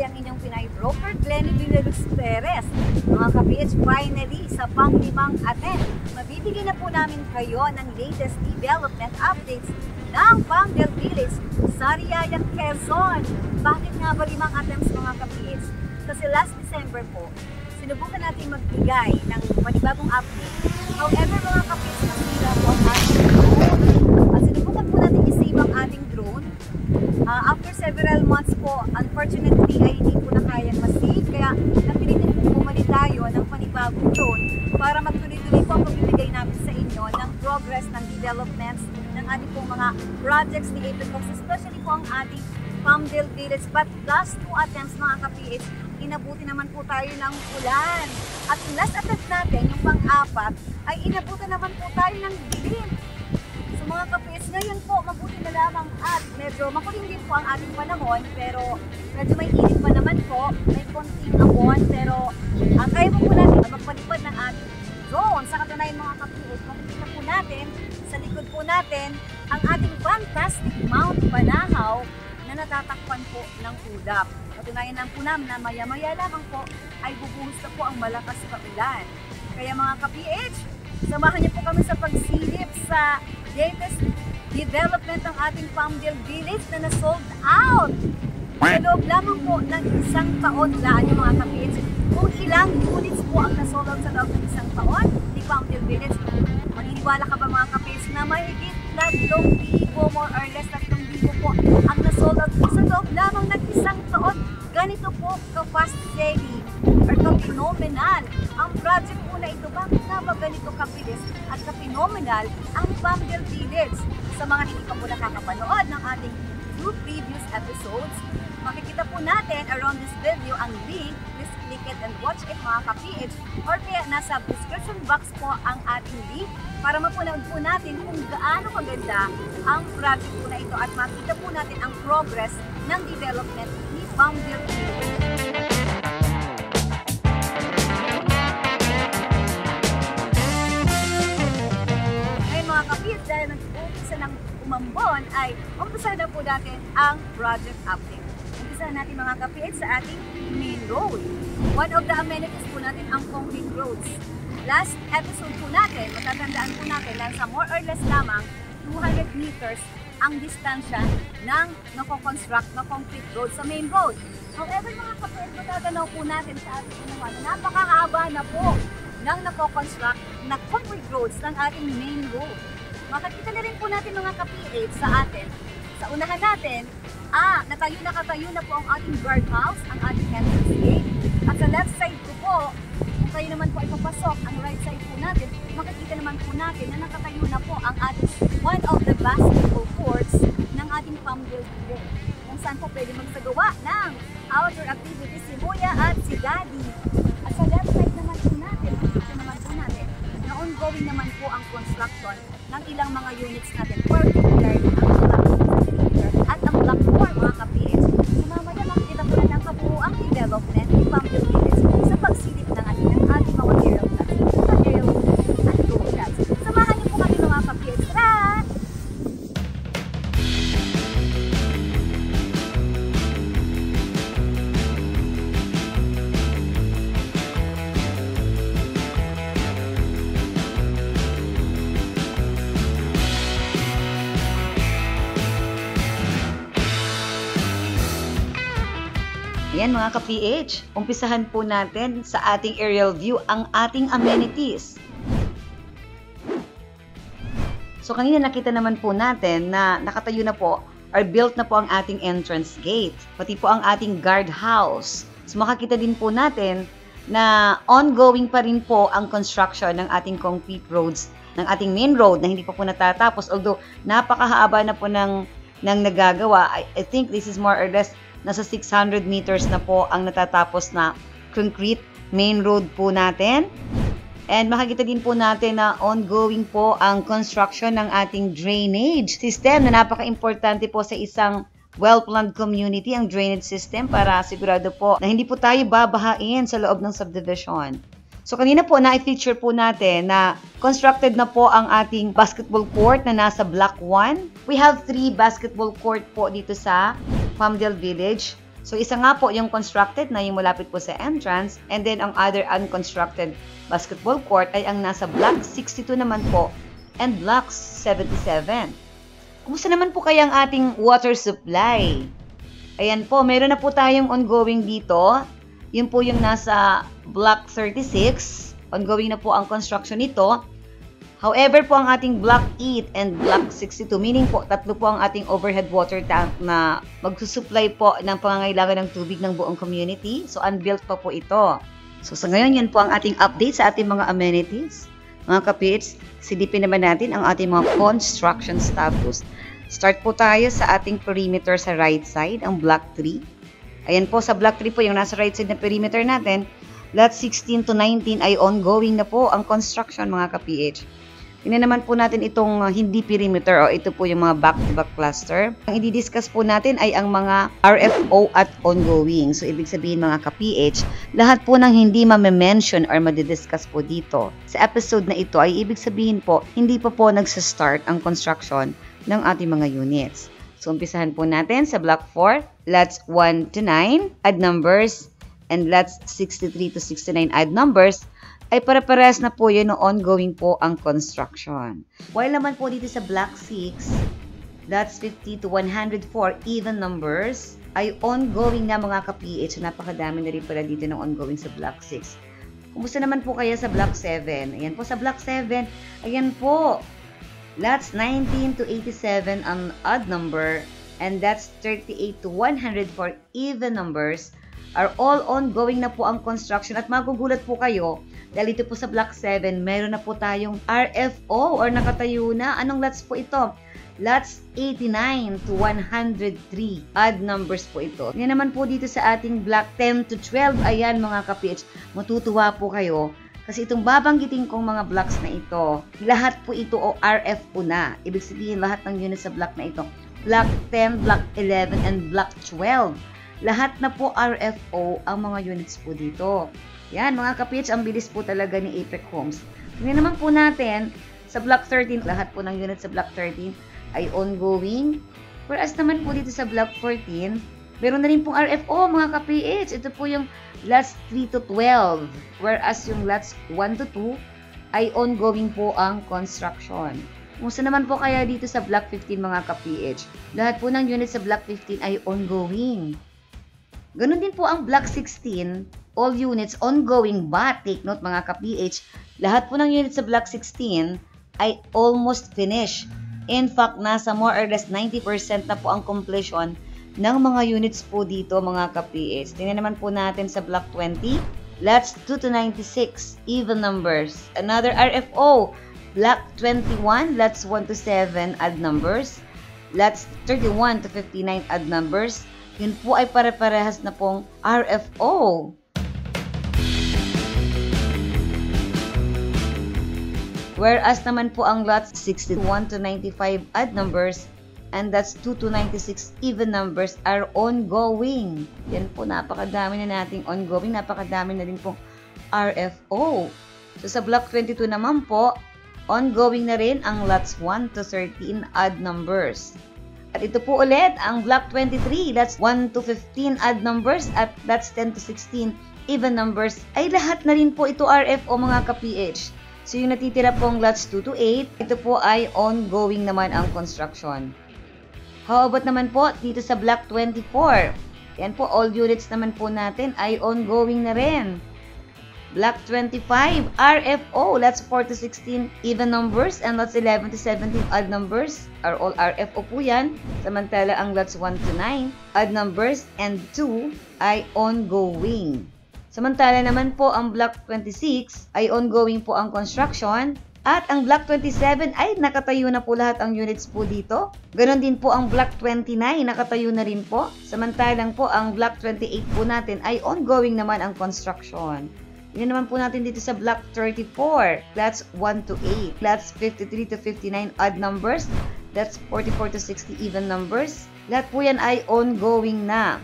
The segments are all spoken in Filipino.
ay ang inyong Pinay broker, Glenny Villaluz Perez. Mga ka-PH, finally, sa pang-limang attempt, mabibigyan na po namin kayo ng latest development updates ng Palmdale Village sa Riyayang, Quezon. Bakit nga ba 5 attempts mga ka-PH? Kasi last December po, sinubukan natin magbigay ng panibagong update. However mga ka-PH, nasira po ang ating drone. At sinubukan po natin i-save ang ating drone. After several months po, unfortunately ay hindi po na kayang masave. Kaya napilitin po bumalik tayo ng panibagong drone para magtuloy-tuloy po ang pagbibigay namin sa inyo ng progress ng developments ng ating pong mga projects ni Apecox, especially po ang ating Palmdale Village. But last 2 attempts mga ka-PH, inabuti naman po tayo ng ulan. At yung last attempt natin, yung pang-4, ay inabutan naman po tayo ng dilim. So mga ka-PH, ngayon po, mabuti na lamang at medyo makuling din po ang ating panahon, pero medyo may init pa naman po, may konting amon, pero kaya po natin magpalipad ng ating drone. Sa katunayan mga ka-PH, makikita po natin, sa likod po natin, ang ating fantastic Mount Banahaw na natatakpan po ng ulap. Katunayan lang po namin na maya-maya lamang po ay bubuhos na po ang malakas na ulan. Kaya mga ka-PH, samahan niyo po kami sa pagsilip sa latest development ng ating Palmdale Village na na-sold out. Sa loob lamang po ng 1 taon, laan niyo mga ka-PH, kung ilang units po ang na-sold out sa loob ng 1 taon ni Palmdale Village. Maniniwala ka ba mga ka-PH na mahigit 3,000, more or less 3,000 po ang na-sold out sa loob lamang ng 1 taon? Ganito po ka-fast selling or ka-phenomenal ang project po na ito. Bakit nga ba ganito kabilis at ka-phenomenal ang Palmdale Village? Sa mga hindi pa po nakakapanood ng ating 2 previous episodes, makikita po natin around this video ang link. Please click it and watch it mga ka-PH, or kaya nasa description box po ang ating link para mapanood po natin kung gaano kaganda ang project po na ito at makita po natin ang progress ng development ni Palmdale Village. Ngayon mga ka-PH, dahil nag-umpisa ng umambon ay umpisa na po natin ang project update. Umpisa natin mga ka-PH sa ating main road. One of the amenities po natin ang concrete roads. Last episode po natin, matatandaan po natin na sa more or less lamang 200 meters ang distansya ng nako-construct na concrete road sa main road. However mga ka-PH, matatanaw po natin sa ating ginawa na napakahaba na po ng nako-construct na concrete roads ng ating main road. Makikita na rin po natin mga ka-PH sa atin. Sa unahan natin, nakatayo na po ang ating guardhouse, ang ating entrance gate. At sa left side ko po, kung kayo naman po ay papasok, ang right side po natin, makikita naman po natin na nakatayo na po ang ating one of the basketball courts ng ating Palmdale Village. Kung saan po pwede magsagawa ng outdoor activities si Muya at si Daddy. At sa left side naman po natin, makikita naman po natin na ongoing naman po ang construction ng ilang mga units natin, particularly ang block at ang block 4 mga ka-PH. Mamaya makikita po na ang kabuuang development ni Palmdale Village sa pagsilip ng ating mga aerial shots at drone shots. Samahan niyo po kami mga ka-PH. Tara! Ayan mga ka-PH, umpisahan po natin sa ating aerial view ang ating amenities. So kanina nakita naman po natin na nakatayo na po or built na po ang ating entrance gate, pati po ang ating guardhouse. So makakita din po natin na ongoing pa rin po ang construction ng ating concrete roads, ng ating main road na hindi pa po natatapos. Although napakahaba na po ng nagagawa, I think this is more or less nasa 600 meters na po ang natatapos na concrete main road po natin. And makikita din po natin na ongoing po ang construction ng ating drainage system na napaka-importante po sa isang well-planned community, ang drainage system, para sigurado po na hindi po tayo babahain sa loob ng subdivision. So kanina po na-feature po natin na constructed na po ang ating basketball court na nasa Block 1. We have 3 basketball court po dito sa Palmdale Village. So, isa nga po yung constructed na yung malapit po sa entrance, and then ang other unconstructed basketball court ay ang nasa Block 62 naman po and Block 77. Kumusta naman po kaya ang ating water supply? Ayan po, meron na po tayong ongoing dito. Yun po yung nasa Block 36. Ongoing na po ang construction nito. However po, ang ating Block 8 and Block 62, meaning po, tatlo po ang ating overhead water tank na magsusupply po ng pangangailangan ng tubig ng buong community. So, unbuilt pa po ito. So, sa ngayon, yan po ang ating update sa ating mga amenities. Mga kapits, silipin naman natin ang ating mga construction status. Start po tayo sa ating perimeter sa right side, ang Block 3. Ayan po, sa Block 3 po, yung nasa right side na perimeter natin, lot 16 to 19 ay ongoing na po ang construction, mga ka-PH. Tingnan naman po natin itong hindi perimeter, o ito po yung mga back-to-back cluster. Ang i-discuss po natin ay ang mga RFO at ongoing. So, ibig sabihin mga ka-PH, lahat po ng hindi ma-mention or madidiscuss po dito sa episode na ito ay ibig sabihin po, hindi pa po nagsa-start ang construction ng ating mga units. So, umpisahan po natin sa Block 4, lots 1 to 9, odd numbers, and lots 63 to 69 odd numbers, ay pare-parehas na po yun no ongoing po ang construction. While naman po dito sa Block 6, lots 50 to 104 even numbers, ay ongoing na mga ka-PH. So, napakadami na rin pala dito ng ongoing sa Block 6. Kumusta naman po kaya sa Block 7? Ayan po sa Block 7, ayan po, lots 19 to 87 ang odd number, and that's 38 to 104 even numbers, are all ongoing na po ang construction. At magugulat po kayo, dahil ito po sa Block 7, meron na po tayong RFO or nakatayo na. Anong lots po ito? Lots 89 to 103. Odd numbers po ito. Ngayon naman po dito sa ating Block 10 to 12. Ayan mga ka-PH, matutuwa po kayo. Kasi itong babanggitin kong mga blocks na ito, lahat po ito o RFO na. Ibig sabihin lahat ng units sa block na ito. Block 10, Block 11, and Block 12. Lahat na po RFO ang mga units po dito. Yan, mga ka-PH, ang bilis po talaga ni Apex Homes. Tingnan naman po natin, sa Block 13, lahat po ng units sa Block 13 ay ongoing. Whereas naman po dito sa Block 14, meron na rin pong RFO, mga ka-PH. Ito po yung lots 3 to 12. Whereas yung lots 1 to 2 ay ongoing po ang construction. Kumusta naman po kaya dito sa Block 15, mga ka-PH? Lahat po ng units sa Block 15 ay ongoing. Ganun din po ang Block 16, all units ongoing, but take note mga ka-PH, lahat po ng units sa Block 16 ay almost finished. In fact, nasa more or less 90% na po ang completion ng mga units po dito mga ka-PH. Tingnan naman po natin sa Block 20, lots 2 to 96, even numbers. Another RFO, Block 21, lots 1 to 7, odd numbers. Lots 31 to 59, odd numbers. Yun po ay pare-parehas na pong RFO. Whereas naman po ang lots 61 to 95 odd numbers and that's 2 to 96 even numbers are ongoing. Yan po, napakadami na nating ongoing, napakadami na din pong RFO. So sa Block 22 naman po, ongoing na rin ang lots 1 to 13 odd numbers. At ito po ulit ang Block 23, lots 1 to 15 odd numbers at lots 10 to 16 even numbers ay lahat na rin po ito RFO mga ka-PH. So, yung natitira pong lots 2 to 8, ito po ay ongoing naman ang construction. How about naman po dito sa Block 24? Yan po, all units naman po natin ay ongoing na rin. Block 25, RFO, lots 4 to 16 even numbers and lots 11 to 17 odd numbers are all RFO po yan. Samantala ang lots 1 to 9, odd numbers and 2 ay ongoing. Samantala naman po ang Block 26 ay ongoing po ang construction at ang Block 27 ay nakatayo na po lahat ang units po dito. Ganon din po ang Block 29, nakatayo na rin po. Samantalang po ang Block 28 po natin ay ongoing naman ang construction. Yun naman po natin dito sa Block 34, lots 1 to 8, lots 53 to 59 odd numbers, that's 44 to 60 even numbers. Lahat po yan ay ongoing na.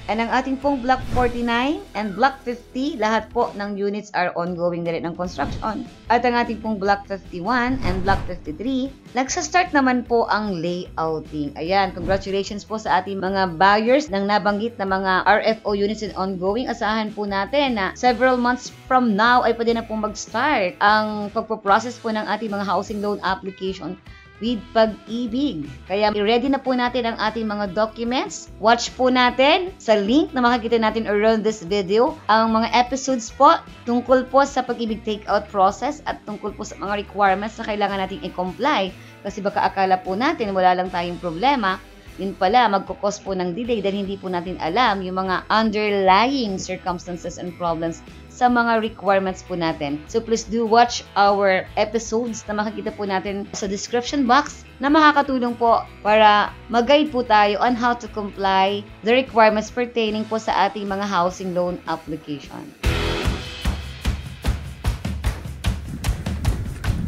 And ang ating pong Block 49 and Block 50, lahat po ng units are ongoing na rin ng construction. At ang ating pong Block 51 and Block 53, nagsa-start naman po ang layouting. Ayan, congratulations po sa ating mga buyers ng nabanggit na mga RFO units and ongoing. Asahan po natin na several months from now ay pwede na pong mag-start ang pagpo-process po ng ating mga housing loan application with Pag-ibig. Kaya ready na po natin ang ating mga documents. Watch po natin sa link na makikita natin around this video ang mga episodes po tungkol po sa Pag-ibig takeout process at tungkol po sa mga requirements na kailangan nating i-comply. Kasi baka akala po natin wala lang tayong problema, yun pala, magkukos po ng delay dahil hindi po natin alam yung mga underlying circumstances and problems sa mga requirements po natin. So please do watch our episodes na makikita po natin sa description box na makakatulong po para mag-guide po tayo on how to comply the requirements pertaining po sa ating mga housing loan application.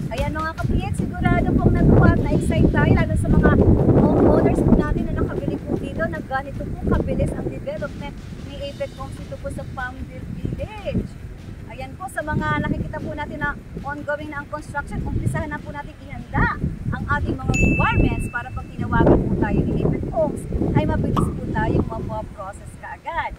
Ayan mga kapiyet, sigurado pong natuwa at na-excite tayo lalo sa mga homeowners po natin na nakabili po dito na ganito po kabilis ang development ni Apex Homes dito po sa Palmville Village. Ayan po, sa mga nakikita po natin na ongoing na ang construction, umpisahan na po natin ihanda ang ating mga requirements para pag tinawagan po tayo ni Apex Homes ay mabilis po tayong mapo-process kaagad.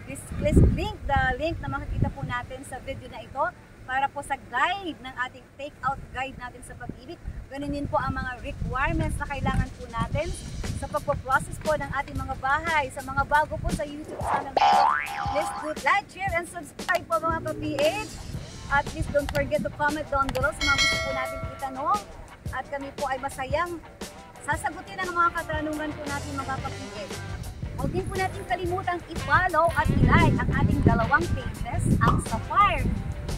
Please link the link na makikita po natin sa video na ito para po sa guide ng ating take-out guide natin sa Pag-ibig. Ganun din po ang mga requirements na kailangan po natin sa pagpo-process po ng ating mga bahay. Sa mga bago po sa YouTube channel natin, please do like, share, and subscribe po mga ka-PH. At please don't forget to comment down below sa mga gusto po natin itanong. At kami po ay masayang sasagutin ang mga katanungan po natin mga ka-PH. Huwag din po natin kalimutang i-follow at i-like ang ating dalawang pages, ang Sapphire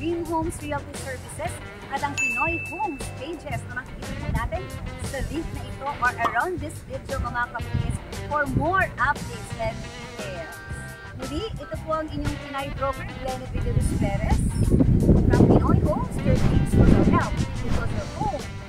Dream Homes Realty Services at ang Pinoy Homes pages na makikita po natin sa link na ito or around this video mga kapatid for more updates and details. Muli, ito po ang inyong Pinay broker, Glenny Villaluz Perez from Pinoy Homes, your dreams for your help because your home